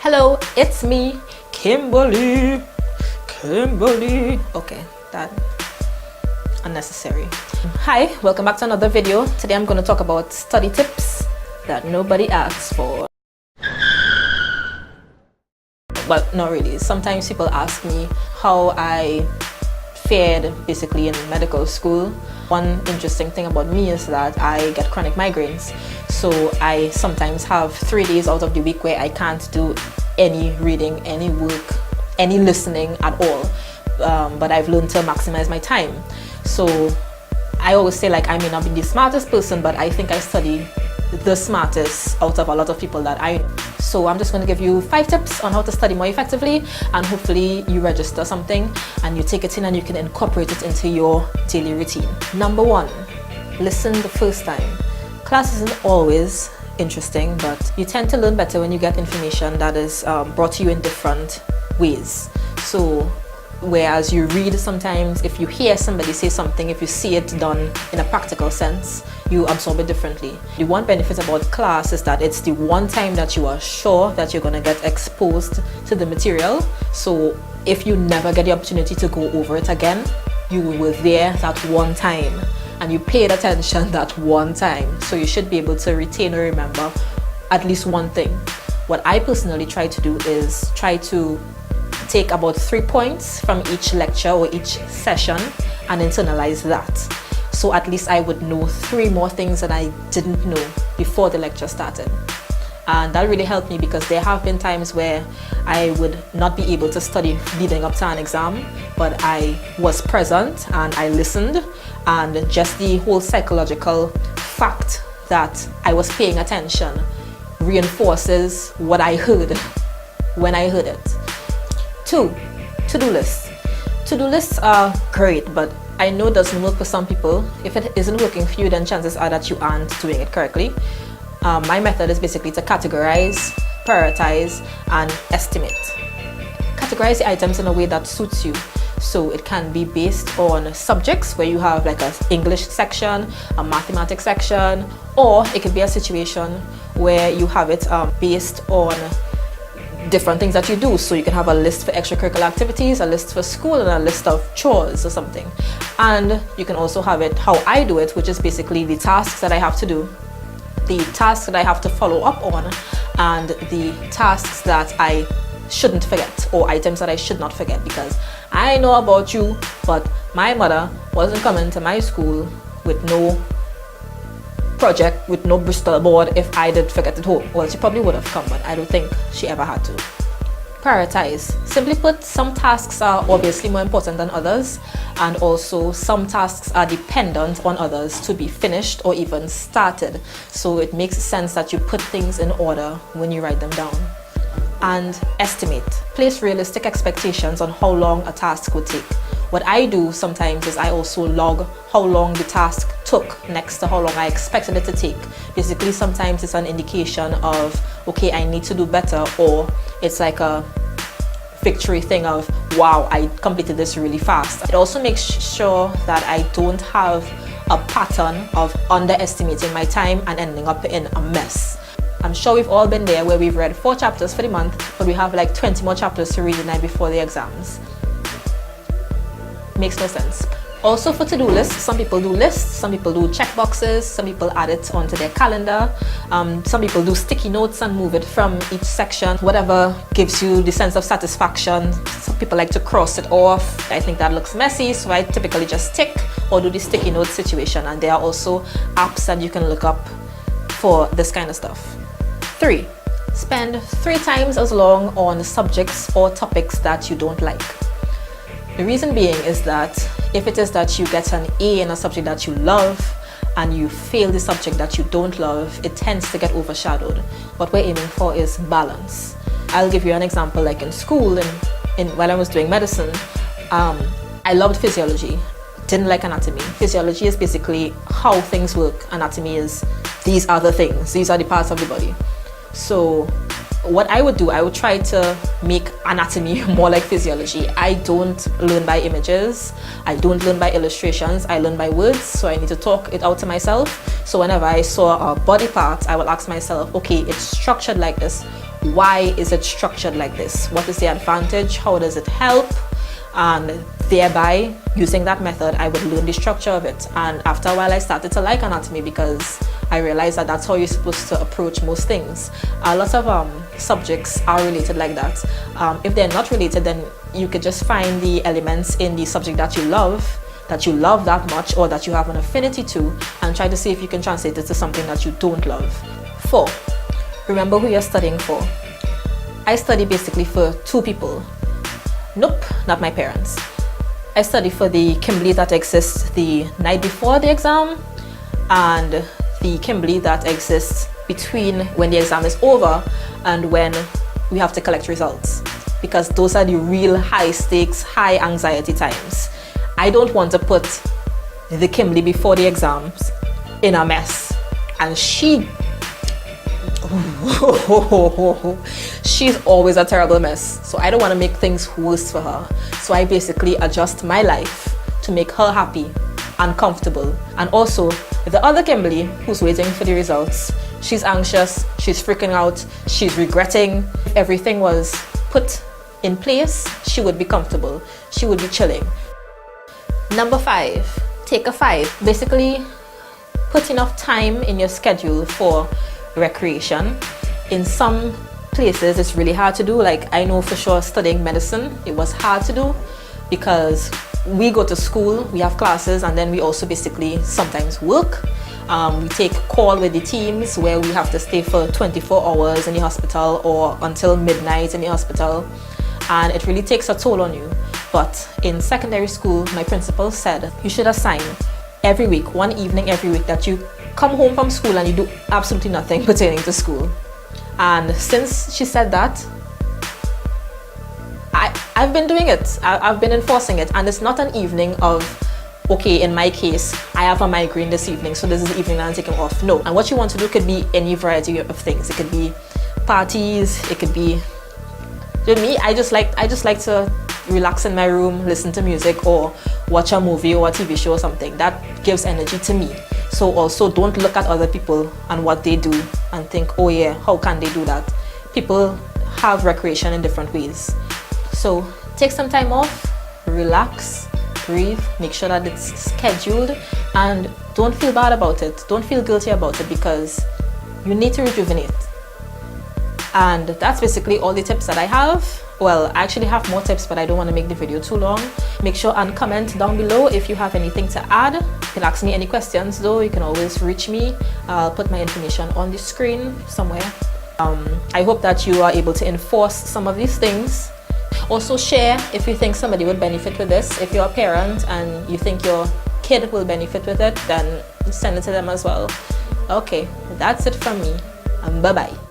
Hello, it's me, Kimberly. Okay, that unnecessary. Hi, welcome back to another video. Today I'm going to talk about study tips that nobody asks for. But not really. Sometimes people ask me how I fared basically in medical school. One interesting thing about me is that I get chronic migraines. So I sometimes have 3 days out of the week where I can't do any reading, any work, any listening at all. But I've learned to maximize my time. So I always say, like, I may not be the smartest person, but I think I study the smartest out of a lot of people that I know. So I'm just going to give you 5 tips on how to study more effectively, and hopefully you register something and you take it in and you can incorporate it into your daily routine. Number 1, listen the first time. Class isn't always interesting, but you tend to learn better when you get information that is brought to you in different ways. So whereas you read, sometimes if you hear somebody say something, if you see it done in a practical sense, you absorb it differently. The one benefit about class is that it's the one time that you are sure that you're going to get exposed to the material. So if you never get the opportunity to go over it again, you were there that one time and you paid attention that one time. So you should be able to retain or remember at least one thing. What I personally try to do is try to take about 3 points from each lecture or each session and internalize that. So at least I would know 3 more things that I didn't know before the lecture started. And that really helped me, because there have been times where I would not be able to study leading up to an exam, but I was present and I listened, and just the whole psychological fact that I was paying attention reinforces what I heard when I heard it. 2, to-do lists. To-do lists are great, but I know it doesn't work for some people. If it isn't working for you, then chances are that you aren't doing it correctly. My method is basically to categorize, prioritize, and estimate. Categorize the items in a way that suits you. So it can be based on subjects, where you have like an English section, a mathematics section, or it could be a situation where you have it based on different things that you do. So you can have a list for extracurricular activities, a list for school, and a list of chores or something. And you can also have it how I do it, which is basically the tasks that I have to do, the tasks that I have to follow up on, and the tasks that I shouldn't forget, or items that I should not forget. Because I know about you, but my mother wasn't coming to my school with no project, with no Bristol board if I did forget it home. Well, she probably would have come, but I don't think she ever had to. Prioritize. Simply put, some tasks are obviously more important than others, and also some tasks are dependent on others to be finished or even started. So it makes sense that you put things in order when you write them down. And estimate. Place realistic expectations on how long a task would take. What I do sometimes is I also log how long the task took next to how long I expected it to take. Basically, sometimes it's an indication of, okay, I need to do better, or it's like a victory thing of, wow, I completed this really fast. It also makes sure that I don't have a pattern of underestimating my time and ending up in a mess. I'm sure we've all been there, where we've read 4 chapters for the month, but we have like 20 more chapters to read the night before the exams. Makes no sense. Also, for to-do lists, some people do lists, some people do check boxes, some people add it onto their calendar, some people do sticky notes and move it from each section, whatever gives you the sense of satisfaction. Some people like to cross it off. I think that looks messy, so I typically just tick or do the sticky note situation. And there are also apps that you can look up for this kind of stuff. 3, spend 3 times as long on subjects or topics that you don't like. The reason being is that if it is that you get an A in a subject that you love and you fail the subject that you don't love, it tends to get overshadowed. What we're aiming for is balance. I'll give you an example. Like in school, while I was doing medicine, I loved physiology, didn't like anatomy. Physiology is basically how things work. Anatomy is, these are the things, these are the parts of the body. So what I would do, I would try to make anatomy more like physiology. I don't learn by images, I don't learn by illustrations, I learn by words. So I need to talk it out to myself. So whenever I saw a body part, I will ask myself, okay, it's structured like this. why is it structured like this? What is the advantage? How does it help? And thereby, using that method, I would learn the structure of it. And after a while, I started to like anatomy because I realized that that's how you're supposed to approach most things. A lot of subjects are related like that. If they're not related, then you could just find the elements in the subject that you love that much, or that you have an affinity to, and try to see if you can translate it to something that you don't love. 4, remember who you're studying for. I study basically for 2 people. Nope, not my parents. I study for the Kimberly that exists the night before the exam, and the Kimberly that exists between when the exam is over and when we have to collect results, because those are the real high stakes, high anxiety times. I don't want to put the Kimberly before the exams in a mess, and she's always a terrible mess, so I don't want to make things worse for her. So I basically adjust my life to make her happy and comfortable. And also the other Kimberly who's waiting for the results, she's anxious, she's freaking out, she's regretting. If everything was put in place, she would be comfortable, she would be chilling. Number 5, take a 5. Basically, put enough time in your schedule for recreation. In some places it's really hard to do. Like, I know for sure studying medicine, it was hard to do because we go to school, we have classes, and then we also basically sometimes work. We take call with the teams where we have to stay for 24 hours in the hospital or until midnight in the hospital, and it really takes a toll on you. But in secondary school, my principal said you should assign every week, one evening every week, that you come home from school and you do absolutely nothing pertaining to school. And since she said that, I've been doing it. I've been enforcing it. And it's not an evening of, okay, in my case, I have a migraine this evening, so this is the evening that I'm taking off. No. And what you want to do could be any variety of things. It could be parties, it could be, with me, I just like to relax in my room, listen to music, or watch a movie or a TV show or something. That gives energy to me. So also, don't look at other people and what they do and think, oh yeah, how can they do that? People have recreation in different ways. So take some time off, relax, breathe, make sure that it's scheduled, and don't feel bad about it. Don't feel guilty about it, because you need to rejuvenate. And that's basically all the tips that I have. Well, I actually have more tips, but I don't want to make the video too long. Make sure and comment down below if you have anything to add. You can ask me any questions though. You can always reach me. I'll put my information on the screen somewhere. I hope that you are able to enforce some of these things. Also share if you think somebody would benefit with this. If you're a parent and you think your kid will benefit with it, then send it to them as well. Okay, that's it from me. Bye-bye.